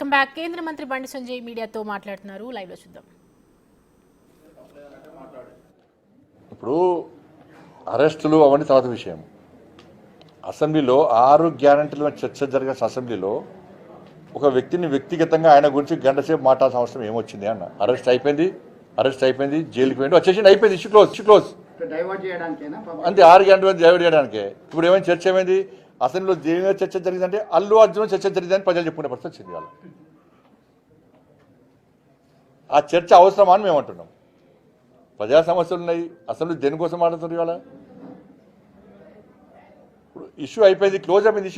Welcome back. కేంద్ర మంత్రి బండి సంజయ్ మీడియాతో మాట్లాడుతున్నారు. లైవ్ లో చూద్దాం. ఇప్పుడు అరెస్టులు అవన్నీ తర్వాత విషయం. అసెంబ్లీలో 6 గ్యారంటీల చర్చ జరిగిన అసెంబ్లీలో ఒక వ్యక్తిని వ్యక్తిగతంగా ఆయన గురించి గంట సేపు మాట్లాడాల్సిన అవసరం ఏమొచ్చింది అన్న. అరెస్ట్ అయిపోయింది, జైలుకి పోయింది, వచ్చేసింది, అయిపోయింది, ఇష్యూ క్లోజ్. అంతే, 6 గంటల డైవర్ట్ చేయడానికే. ఇప్పుడు ఏమైనా చర్చ ఏమైంది? అసెంబ్లీలో దేని చర్చ జరిగిందంటే అల్లు అర్జున్ చర్చ జరిగిందని ప్రజలు చెప్పుకునే పరిస్థితి వచ్చింది. వాళ్ళ ఆ చర్చ అవసరమా అని మేము అంటున్నాం. ప్రజా సమస్యలు ఉన్నాయి, అసెంబ్లీ దేనికోసం మాట్లాడుతున్నారు ఇవాళ? ఇప్పుడు ఇష్యూ అయిపోయింది, ఇష్యూ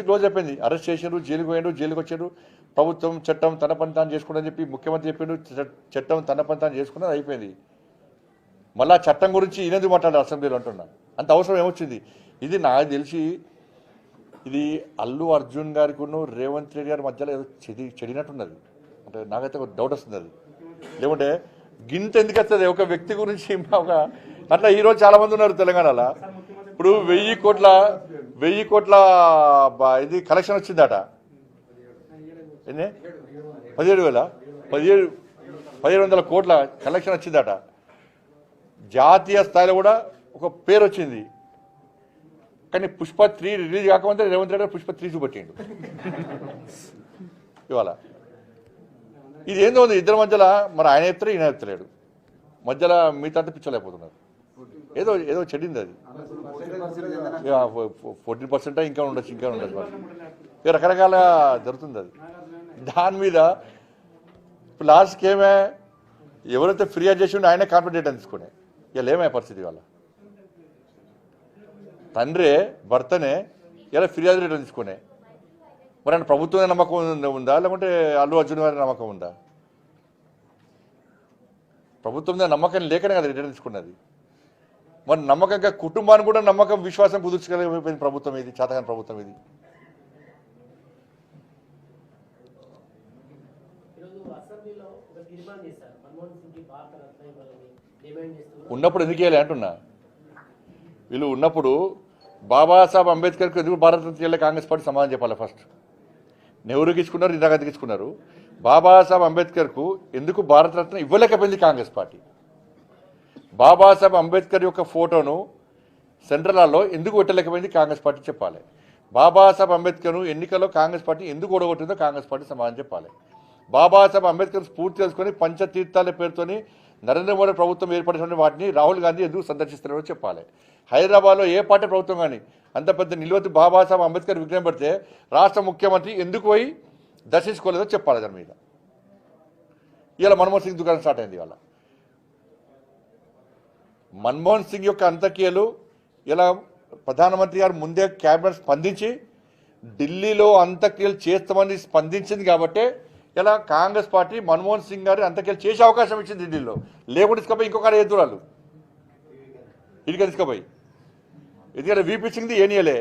క్లోజ్ అయిపోయింది. అరెస్ట్ చేసారు, జైలుకి పోయాడు, జైలుకి వచ్చాడు. ప్రభుత్వం చట్టం తన పని తాను చేసుకుని చెప్పి ముఖ్యమంత్రి చెప్పిండు, చట్టం తన పని తాను చేసుకున్నది అయిపోయింది. మళ్ళీ ఆ చట్టం గురించి ఈయనెందుకు మాట్లాడారు అసెంబ్లీలో అంటున్నా? అంత అవసరం ఏమొచ్చింది? ఇది నాకు తెలిసి ఇది అల్లు అర్జున్ గారికి రేవంత్ రెడ్డి గారి మధ్యలో ఏదో చెడినట్టున్నది. అంటే నాకైతే ఒక డౌట్ వస్తుంది. అది లేకుంటే గింత ఎందుకు వస్తుంది ఒక వ్యక్తి గురించి? అట్లా ఈరోజు చాలా మంది ఉన్నారు తెలంగాణలో. ఇప్పుడు 1000 కోట్ల ఇది కలెక్షన్ వచ్చిందట. ఎన్ని? 17,000 కోట్ల కలెక్షన్ వచ్చిందట. జాతీయ స్థాయిలో కూడా ఒక పేరు వచ్చింది. కానీ పుష్ప 3 రిలీజ్ కాకముందే రేవంత్ రెడ్డి పుష్ప 3 చూపెట్టిండు ఇవాళ. ఇది ఏందో ఉంది ఇద్దరి మధ్యలో. మరి ఆయన చెప్తారు, ఈయన చెప్తలేడు. మధ్యలో మిగతా పిచ్చలేకపోతున్నారు. ఏదో చెడింది అది. 14% ఇంకా ఉండొచ్చు. రకరకాల జరుగుతుంది అది. దాని మీద లాస్ట్కి ఏమే ఎవరైతే ఫిర్యాదు చేసి ఉంటే ఆయనే కాన్ఫిడెంట్ అని తీసుకునే. ఇలా ఏమే పరిస్థితి వాళ్ళ తండ్రే భర్తనే ఇలా ఫిర్యాదు రేట్ తీసుకునే. మరి ఆయన ప్రభుత్వం నమ్మకం ఉందా, లేకుంటే అల్లు అర్జున్ గారి నమ్మకం ఉందా? ప్రభుత్వం మీద నమ్మకం లేకనే కదా రిటర్న్ తీసుకున్నది. మరి నమ్మకంగా కుటుంబాన్ని కూడా నమ్మకం విశ్వాసం కుదుర్చగలిగిపోయింది ప్రభుత్వం ఇది, చేతగాని ప్రభుత్వం ఇది. ఉన్నప్పుడు ఎందుకు వేయాలి అంటున్నా. వీళ్ళు ఉన్నప్పుడు బాబాసాహెబ్ అంబేద్కర్కి ఎందుకు భారతరత్న ఇవ్వలే కాంగ్రెస్ పార్టీ సమాధానం చెప్పాలి. ఫస్ట్ నెహ్రూకి ఇచ్చుకున్నారు, ఇందిరాగాంధీకి ఇచ్చుకున్నారు. బాబాసాహెబ్ అంబేద్కర్కు ఎందుకు భారతరత్న ఇవ్వలేకపోయింది కాంగ్రెస్ పార్టీ? బాబాసాహెబ్ అంబేద్కర్ యొక్క ఫోటోను సెంట్రల్ హాల్లో ఎందుకు పెట్టలేకపోయింది కాంగ్రెస్ పార్టీ చెప్పాలి. బాబాసాహెబ్ అంబేద్కర్ను ఎన్నికల్లో కాంగ్రెస్ పార్టీ ఎందుకు ఓడగొట్టిందో కాంగ్రెస్ పార్టీ సమాధానం చెప్పాలి. బాబాసాహెబ్ అంబేద్కర్ స్ఫూర్తి తెలుసుకొని పంచతీర్థాల పేరుతోని నరేంద్ర మోడీ ప్రభుత్వం ఏర్పడిన వాటిని రాహుల్ గాంధీ ఎందుకు సందర్శిస్తున్నారో చెప్పాలి. హైదరాబాద్లో ఏ పార్టీ ప్రభుత్వం కానీ అంత పెద్ద నిలువెత్తు బాబాసాహెబ్ అంబేద్కర్ విగ్రహం పెడితే రాష్ట్ర ముఖ్యమంత్రి ఎందుకు పోయి దర్శించుకోలేదో చెప్పాలి. దాని మీద ఇవాళ మన్మోహన్ సింగ్ దుకాణం స్టార్ట్ అయింది. ఇవాళ మన్మోహన్ సింగ్ యొక్క అంత్యక్రియలు ఇలా ప్రధానమంత్రి గారు ముందే క్యాబినెట్ స్పందించి ఢిల్లీలో అంత్యక్రియలు చేస్తామని స్పందించింది కాబట్టి ఇలా కాంగ్రెస్ పార్టీ మన్మోహన్ సింగ్ గారి అంత్యక్రియలు చేసే అవకాశం ఇచ్చింది ఢిల్లీలో. లేకుండా తీసుకుపోయి ఇంకొక ఎదురాలు ఇదిగా తీసుకుపోయి. ఎందుకంటే వీపీ సింగ్ది ఏనియలే,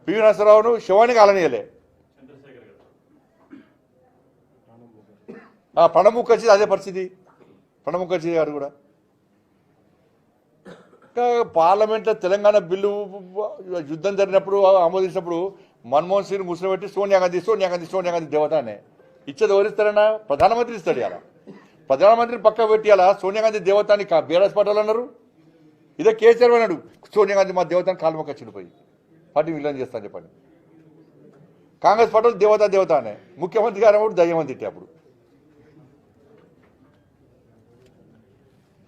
పివి నరసింహరావును శివానికి ఆలనీయలే, ప్రణబ్ ముఖర్జీ అదే పరిస్థితి. ప్రణబ్ ముఖర్జీ గారు కూడా పార్లమెంట్లో తెలంగాణ బిల్లు యుద్ధం జరిగినప్పుడు ఆమోదించినప్పుడు మన్మోహన్ సింగ్ ముస్లిం పెట్టి సోనియా గాంధీ దేవత అనే ఇచ్చేది ఎవరిస్తారన్నా? ప్రధానమంత్రి ఇస్తాడు. ఇలా ప్రధానమంత్రిని పక్క పెట్టి అలా సోనియా గాంధీ దేవత అని బీఆర్ఎస్ పార్టీలు అన్నారు. ఇదే కేసీఆర్ అన్నాడు సోనియా గాంధీ మా దేవతని కాలు మొక్క చినిపోయి పార్టీ విలీనం చేస్తాను చెప్పండి. కాంగ్రెస్ పార్టీలు దేవత అనే ముఖ్యమంత్రి గారు అప్పుడు దయ్యమని తిట్టే. అప్పుడు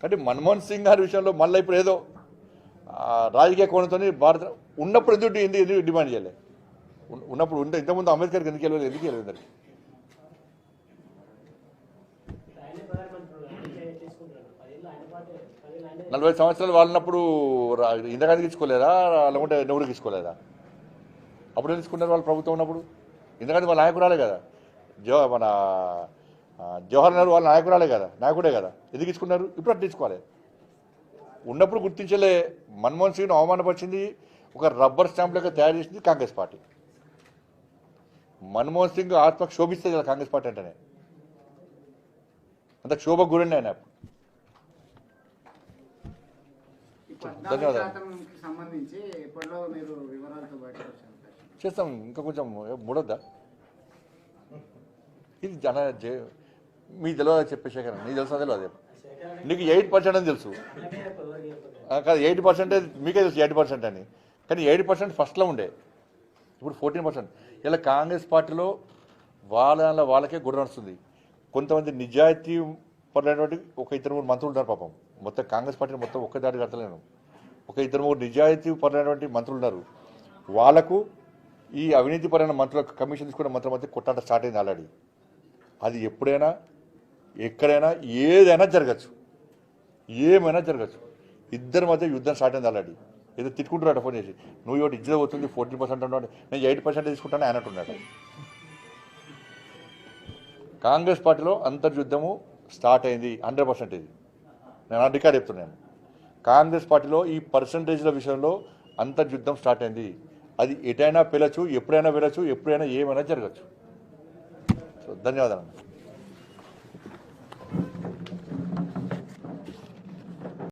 అంటే మన్మోహన్ సింగ్ గారి విషయంలో మళ్ళీ ఇప్పుడు ఏదో రాజకీయ కోణంతో భారత ఉన్నప్పుడు ఎందుకు డిమాండ్ చేయలే? ఉన్నప్పుడు ఇంతకుముందు అంబేద్కర్కి ఎందుకు వెళ్ళలేదు? 40 సంవత్సరాలు వాళ్ళినప్పుడు ఇందిరాగాంధీకి ఇచ్చుకోలేదా, లేకుంటే నెహ్రూకి ఇచ్చుకోలేదా? అప్పుడు తీసుకున్నారు వాళ్ళు ప్రభుత్వం ఉన్నప్పుడు. ఇందిరాగాంధీ వాళ్ళ నాయకురాలే కదా, మన జవహర్ నెహ్రూ వాళ్ళ నాయకుడే కదా. ఎందుకు ఇచ్చుకున్నారు? ఇప్పుడు అట్లా ఇచ్చుకోవాలి. ఉన్నప్పుడు గుర్తించలే. మన్మోహన్ సింగ్ను అవమానపరిచింది, ఒక రబ్బర్ స్టాంప్ లెక్క తయారు చేసింది కాంగ్రెస్ పార్టీ. మన్మోహన్ సింగ్ ఆత్మకు శోభిస్తుంది కదా కాంగ్రెస్ పార్టీ అంటేనే. అంత క్షోభకు గురండి ఆయన. ధన్యవాదాలు. చేస్తాం ఇంకా కొంచెం మూడొద్దా? ఇది మీ తెలియదు చెప్పేసే కదా నీకు తెలుసా తెలియదు అదే నీకు 8% అని తెలుసు కాదు 8% మీకే తెలుసు 8% అని కానీ 8% ఫస్ట్లో ఉండే ఇప్పుడు 14%. ఇలా కాంగ్రెస్ పార్టీలో వాళ్ళకే గుర్ర నడుస్తుంది. కొంతమంది నిజాయితీ పడినటువంటి ఒక 2-3 మంత్రులు ఉన్నారు పాపం. మొత్తం కాంగ్రెస్ పార్టీని మొత్తం ఒక్క దాడి కడతలేను. ఒక 2-3 నిజాయితీ పడినటువంటి మంత్రులు ఉన్నారు. వాళ్లకు ఈ అవినీతిపరమైన మంత్రులకు కమిషన్ తీసుకున్న మంత్రుల మధ్య కొట్టాట స్టార్ట్ అయింది ఆల్రెడీ. అది ఎప్పుడైనా ఎక్కడైనా ఏదైనా జరగచ్చు, ఏమైనా జరగచ్చు. ఇద్దరి మధ్య యుద్ధం స్టార్ట్ అయింది ఆల్రెడీ. ఏదో తిట్టుకుంటున్నాడు ఫోన్ చేసి, నువ్వు ఒకటి ఇజ్జత పోతుంది 14% అన్నాడు, నేను 8% తీసుకుంటాను ఆయన అంటున్నాడు. కాంగ్రెస్ పార్టీలో అంతర్యుద్ధము స్టార్ట్ అయింది 100%. ఇది నేను రికార్డ్ చెప్తున్నాను. కాంగ్రెస్ పార్టీలో ఈ పర్సంటేజ్ల విషయంలో అంతర్యుద్ధం స్టార్ట్ అయింది. అది ఎటైనా పెళ్ళచ్చు, ఎప్పుడైనా వెళ్ళచ్చు, ఎప్పుడైనా ఏమైనా జరగచ్చు. సో ధన్యవాదాలు.